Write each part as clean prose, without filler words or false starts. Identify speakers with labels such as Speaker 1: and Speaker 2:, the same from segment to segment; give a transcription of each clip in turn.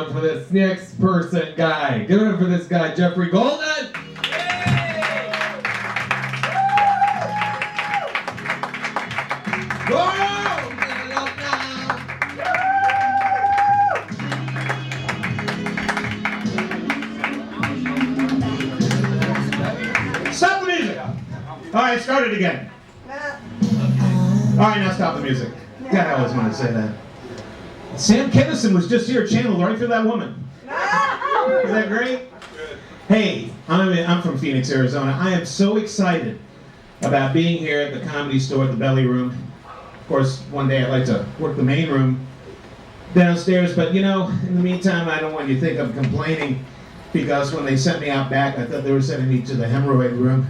Speaker 1: up for this next person guy. Give it up for this guy, Jeffrey Goldin.
Speaker 2: Stop the music! All right, start it again. All right, now stop the music. God, I always wanted to say that. Sam Kennison was just here channeled right through that woman. Is that great? Hey, I'm from Phoenix, Arizona. I am so excited about being here at the Comedy Store at the Belly Room. Of course, one day I'd like to work the main room downstairs, but you know, in the meantime, I don't want you to think I'm complaining, because when they sent me out back, I thought they were sending me to the hemorrhoid room.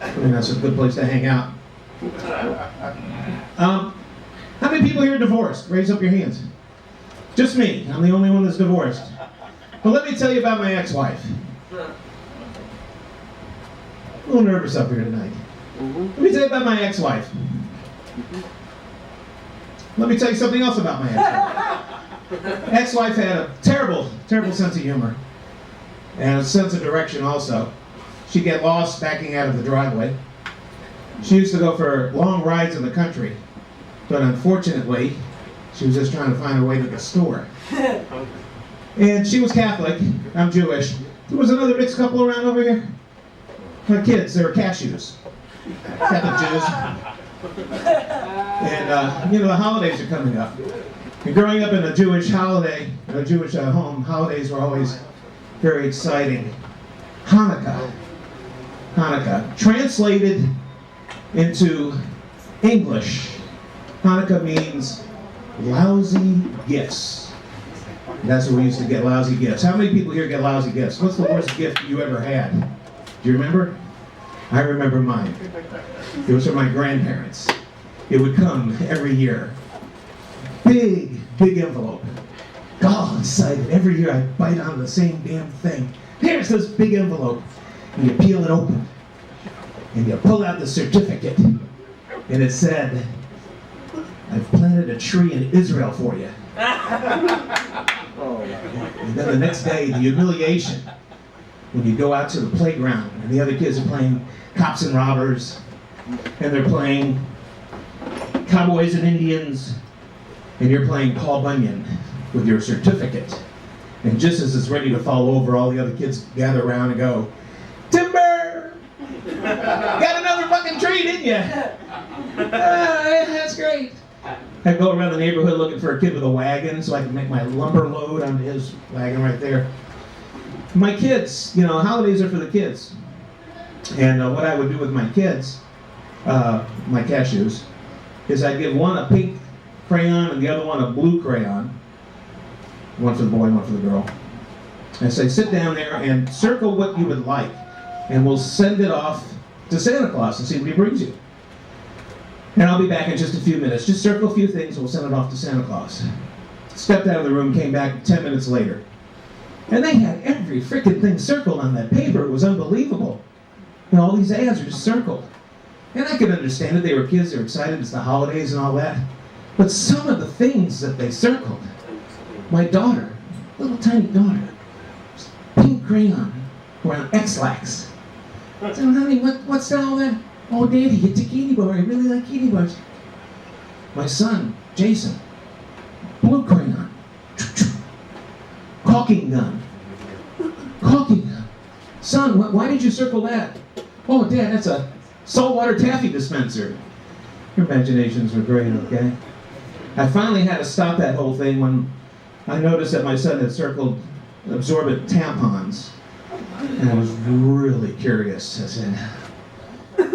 Speaker 2: I mean, that's a good place to hang out. How many people here are divorced? Raise up your hands. Just me. I'm the only one that's divorced. But let me tell you about my ex-wife. A little nervous up here tonight. Let me tell you about my ex-wife. Let me tell you something else about my ex-wife. Ex-wife had a terrible, terrible sense of humor. And a sense of direction also. She'd get lost backing out of the driveway. She used to go for long rides in the country. But unfortunately, she was just trying to find a way to the store. And she was Catholic. I'm Jewish. There was another mixed couple around over here. My kids, they were cashews. Catholic Jews. And, you know, the holidays are coming up. And growing up in a Jewish holiday, in a Jewish home, holidays were always very exciting. Hanukkah. Hanukkah. Translated into English, Hanukkah means lousy gifts. That's where we used to get lousy gifts. How many people here get lousy gifts? What's the worst gift you ever had? Do you remember? I remember mine. It was from my grandparents. It would come every year. Big, big envelope. God, excited. Every year I'd bite on the same damn thing. Here's this big envelope. And you peel it open. And you pull out the certificate. And it said, I've planted a tree in Israel for you. And then the next day, the humiliation, when you go out to the playground and the other kids are playing cops and robbers, and they're playing cowboys and Indians, and you're playing Paul Bunyan with your certificate. And just as it's ready to fall over, all the other kids gather around and go, Timber! Got another fucking tree, didn't you? That's great. I go around the neighborhood looking for a kid with a wagon so I can make my lumber load onto his wagon right there. My kids, you know, holidays are for the kids. And what I would do with my kids, my cashews, is I'd give one a pink crayon and the other one a blue crayon. One for the boy, one for the girl. And say, sit down there and circle what you would like. And we'll send it off to Santa Claus and see what he brings you. And I'll be back in just a few minutes. Just circle a few things and we'll send it off to Santa Claus. Stepped out of the room, came back 10 minutes later. And they had every freaking thing circled on that paper. It was unbelievable. And all these ads are just circled. And I could understand it. They were kids, they were excited. It's the holidays and all that. But some of the things that they circled, my daughter, little tiny daughter, pink crayon around X-Lax. I said, honey, what's all that? Oh, Daddy, it's a kitty bar. I really like kitty bars. My son, Jason, blue crayon. Caulking gun. Caulking gun. Son, why did you circle that? Oh, Dad, that's a saltwater taffy dispenser. Your imaginations were great, okay? I finally had to stop that whole thing when I noticed that my son had circled absorbent tampons. And I was really curious. I said,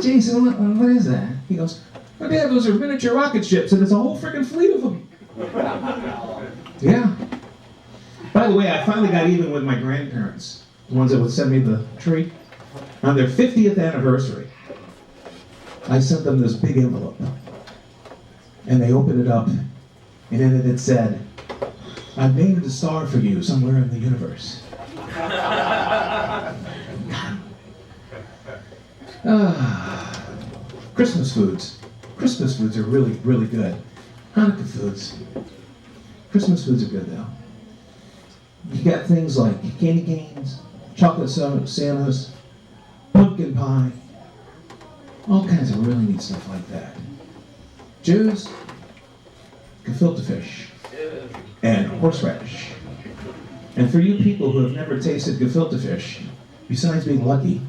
Speaker 2: Jason, what is that? He goes, oh, Dad, those are miniature rocket ships, and there's a whole freaking fleet of them. Yeah. By the way, I finally got even with my grandparents, the ones that would send me the tree. On their 50th anniversary, I sent them this big envelope. And they opened it up, and in it said, I've named a star for you somewhere in the universe. Christmas foods. Christmas foods are really, really good. Hanukkah foods. Christmas foods are good, though. You got things like candy canes, chocolate Santas, pumpkin pie, all kinds of really neat stuff like that. Jews, gefilte fish, and horseradish. And for you people who have never tasted gefilte fish, besides being lucky,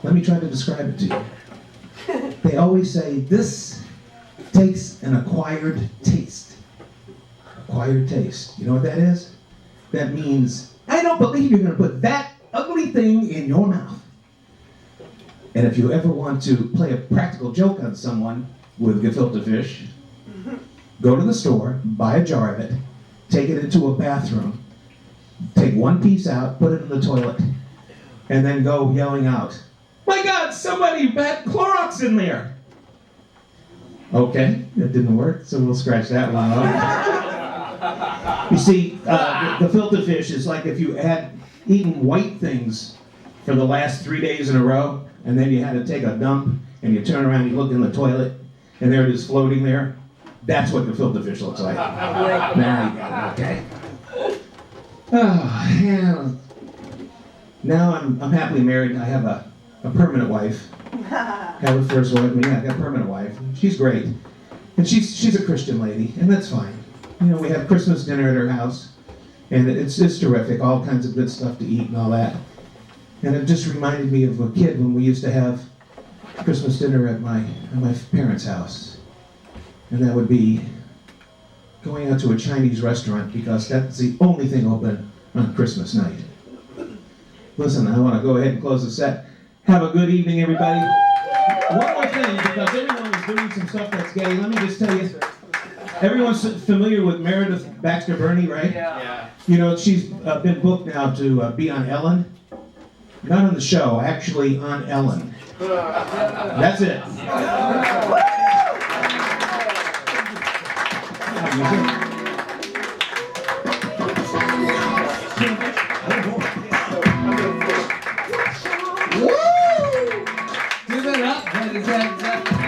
Speaker 2: let me try to describe it to you. They always say, this takes an acquired taste. Acquired taste. You know what that is? That means, I don't believe you're going to put that ugly thing in your mouth. And if you ever want to play a practical joke on someone with gefilte fish, go to the store, buy a jar of it, take it into a bathroom, take one piece out, put it in the toilet, and then go yelling out, my God, somebody had Clorox in there. Okay, that didn't work, so we'll scratch that one off. You see, gefilte fish is like if you had eaten white things for the last 3 days in a row, and then you had to take a dump, and you turn around, you look in the toilet, and there it is floating there. That's what gefilte fish looks like. Now you got it, okay. Oh, yeah. Now I'm happily married, and I have a permanent wife. I have a first wife, but yeah, I got a permanent wife. She's great. And she's a Christian lady, and that's fine. You know, we have Christmas dinner at her house, and it's terrific, all kinds of good stuff to eat and all that. And it just reminded me of a kid when we used to have Christmas dinner at my parents' house. And that would be going out to a Chinese restaurant because that's the only thing open on Christmas night. Listen, I want to go ahead and close the set. Have a good evening, everybody. One more thing, because everyone is doing some stuff that's gay. Let me just tell you, everyone's familiar with Meredith Baxter Birney, right?
Speaker 3: Yeah.
Speaker 2: You know, she's been booked now to be on Ellen. Not on the show, actually on Ellen. That's it.
Speaker 1: Give it up, ladies and gentlemen.